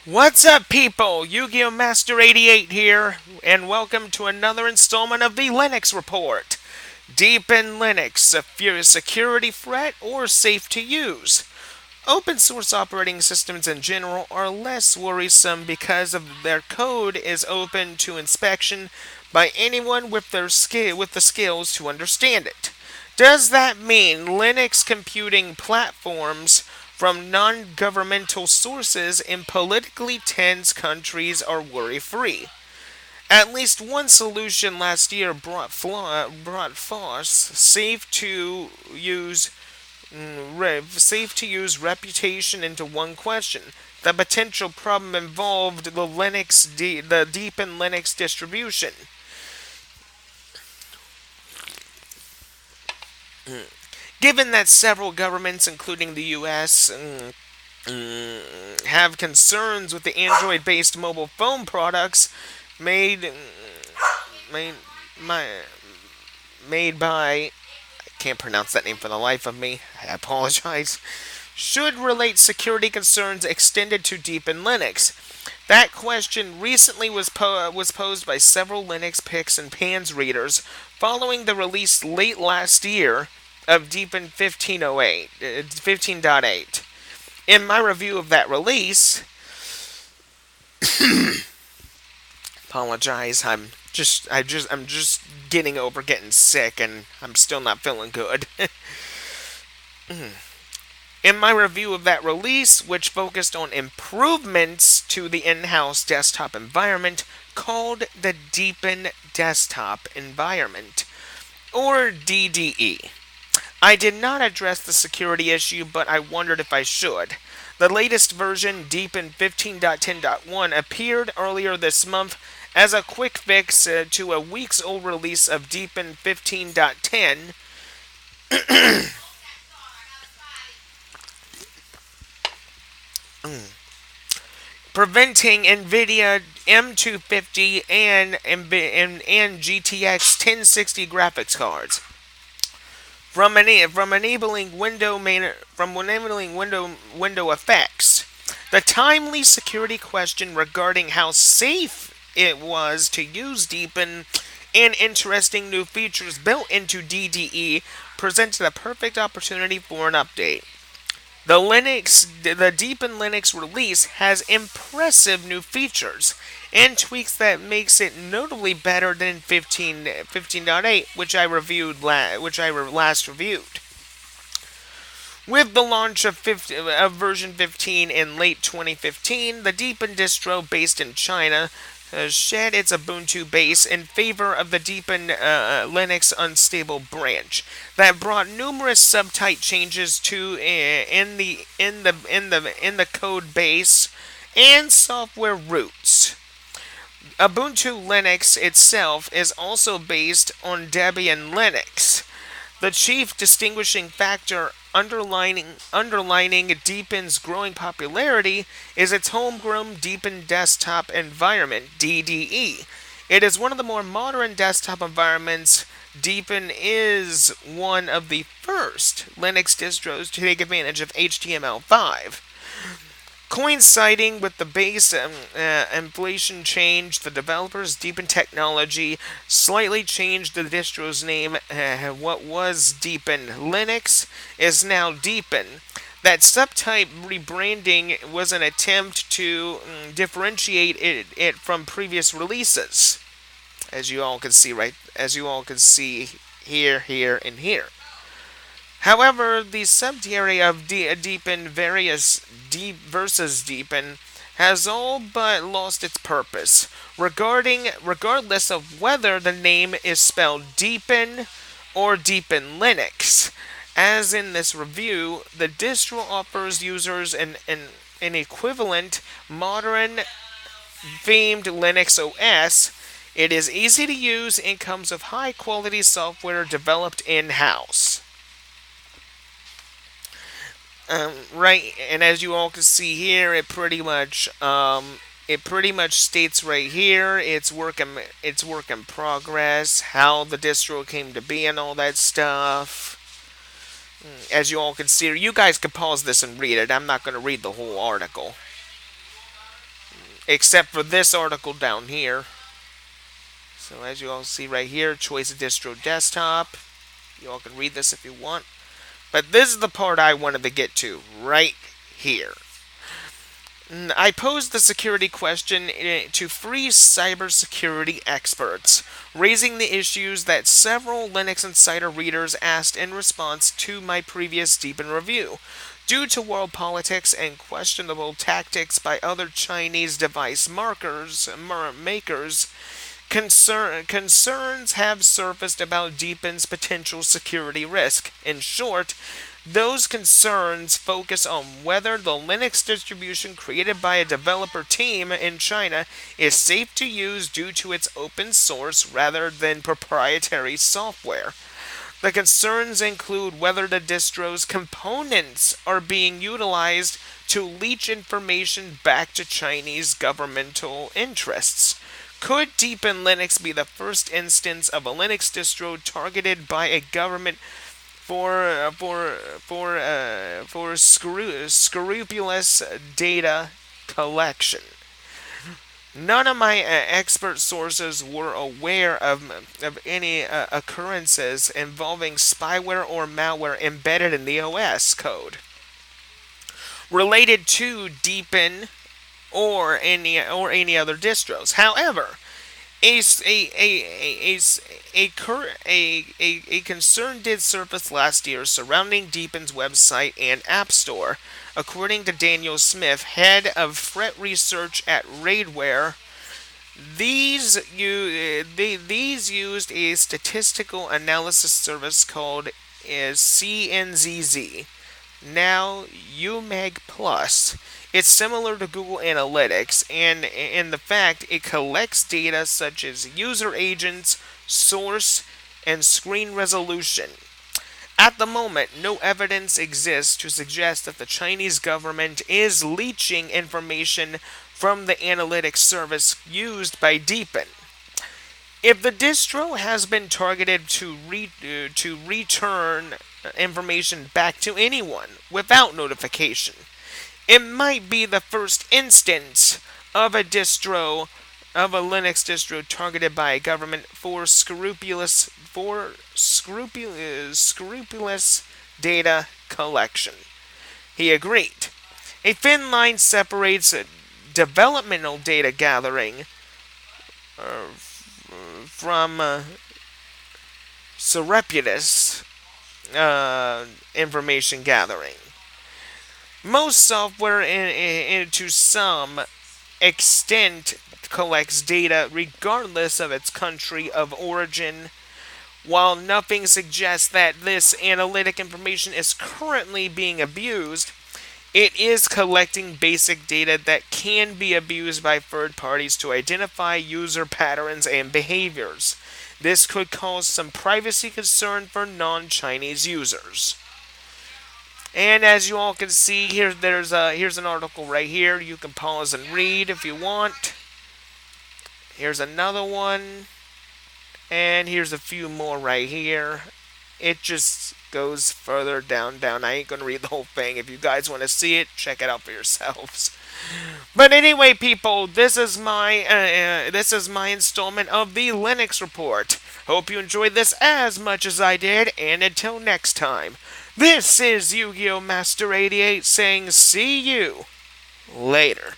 What's up, people? Yu-Gi-Oh! Master 88 here, and welcome to another installment of the Linux Report. Deep in Linux, a security threat or safe to use? Open source operating systems in general are less worrisome because of their code is open to inspection by anyone with the skills to understand it. Does that mean Linux computing platforms from non-governmental sources in politically tense countries are worry-free? At least one solution last year brought false, safe to use reputation into one question. The potential problem involved the deep in Linux distribution. Given that several governments, including the U.S., have concerns with the Android-based mobile phone products made made my, made by, I can't pronounce that name for the life of me. I apologize. Should relate security concerns extended to deep in Linux? That question recently was posed by several Linux picks and pans readers following the release late last year of Deepin 15.8. In my review of that release, apologize, I'm just getting over getting sick and I'm still not feeling good. In my review of that release, which focused on improvements to the in-house desktop environment called the Deepin Desktop Environment, or DDE. I did not address the security issue, but I wondered if I should. The latest version, Deepin 15.10.1, appeared earlier this month as a quick fix to a weeks old release of Deepin 15.10, preventing NVIDIA M250 and GTX 1060 graphics cards from enabling window effects. The timely security question regarding how safe it was to use Deepin and interesting new features built into DDE presented a perfect opportunity for an update. The Deepin Linux release has impressive new features and tweaks that makes it notably better than 15.8, which I last reviewed. With the launch of version 15 in late 2015, the Deepin distro based in China shed its Ubuntu base in favor of the Deepin Linux unstable branch that brought numerous subtype changes to in the code base and software roots. Ubuntu Linux itself is also based on Debian Linux. The chief distinguishing factor underlining Deepin's growing popularity is its homegrown Deepin desktop environment, DDE. It is one of the more modern desktop environments. Deepin is one of the first Linux distros to take advantage of HTML5. Coinciding with the base inflation change, the developers Deepin Technology slightly changed the distro's name. What was Deepin Linux is now Deepin. That subtype rebranding was an attempt to differentiate it from previous releases, as you all can see here, and here. However, the subarea of Deepin various deep versus Deepin has all but lost its purpose, regardless of whether the name is spelled Deepin or Deepin Linux. As in this review, the distro offers users an equivalent modern themed Linux OS. It is easy to use and comes with high quality software developed in-house. Right, and as you all can see here, it pretty much states right here it's work in progress, how the distro came to be, and all that stuff. As you all can see, you guys can pause this and read it. I'm not going to read the whole article. except for this article down here. So as you all see right here, choice of distro desktop. You all can read this if you want. But this is the part I wanted to get to right here. I posed the security question to free cybersecurity experts, raising the issues that several Linux Insider readers asked in response to my previous Deepen review. Due to world politics and questionable tactics by other Chinese device makers, concerns have surfaced about Deepen's potential security risk. In short, those concerns focus on whether the Linux distribution created by a developer team in China is safe to use due to its open source rather than proprietary software. The concerns include whether the distro's components are being utilized to leach information back to Chinese governmental interests. Could Deepen Linux be the first instance of a Linux distro targeted by a government for scrupulous data collection? None of my expert sources were aware of any occurrences involving spyware or malware embedded in the OS code related to Deepen or any other distros. However, a concern did surface last year surrounding Deepen's website and App Store. According to Daniel Smith, head of threat research at Raidware, these used a statistical analysis service called CNZZ, now UMeg Plus. It's similar to Google Analytics, and in the fact it collects data such as user agents, source, and screen resolution. At the moment, no evidence exists to suggest that the Chinese government is leaching information from the analytics service used by Deepen. If the distro has been targeted to return information back to anyone without notification, it might be the first instance of a Linux distro targeted by a government for scrupulous data collection. He agreed. A thin line separates developmental data gathering from surreptitious information gathering. Most software, to some extent, collects data regardless of its country of origin. While nothing suggests that this analytic information is currently being abused, it is collecting basic data that can be abused by third parties to identify user patterns and behaviors. This could cause some privacy concern for non-Chinese users. And as you all can see, here's an article right here. You can pause and read if you want. Here's another one. And here's a few more right here. It just goes further down. I ain't gonna read the whole thing. If you guys want to see it, check it out for yourselves. But anyway, people, this is my installment of the Linux Report. Hope you enjoyed this as much as I did, and until next time, this is Yu-Gi-Oh! Master 88 saying see you later.